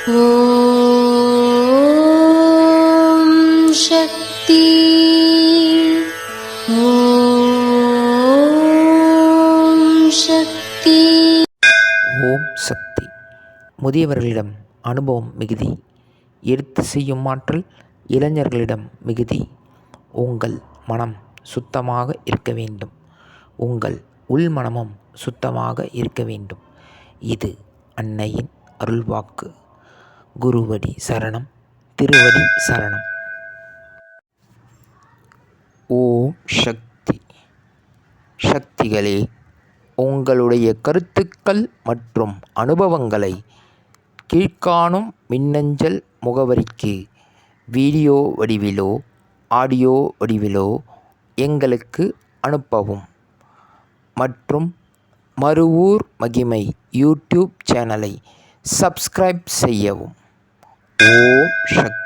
ஓம் சக்தி. ஓம் சக்தி. ஓம் சக்தி. முதியவர்களிடம் அனுபவம் மிகுதி, எடுத்து செய்யும் ஆற்றல் இளைஞர்களிடம் மிகுதி. உங்கள் மனம் சுத்தமாக இருக்க வேண்டும். உங்கள் உள்மனமும் சுத்தமாக இருக்க வேண்டும். இது அன்னையின் அருள்வாக்கு. குருவடி சரணம், திருவடி சரணம். ஓம் சக்தி. சக்திகளே, உங்களுடைய கருத்துக்கள் மற்றும் அனுபவங்களை கீழ்காணும் மின்னஞ்சல் முகவரிக்கு வீடியோ வடிவிலோ ஆடியோ வடிவிலோ எங்களுக்கு அனுப்பவும். மற்றும் மறுவூர் மகிமை யூடியூப் சேனலை சப்ஸ்கிரைப் செய்யவும். ஓம் சக்தி.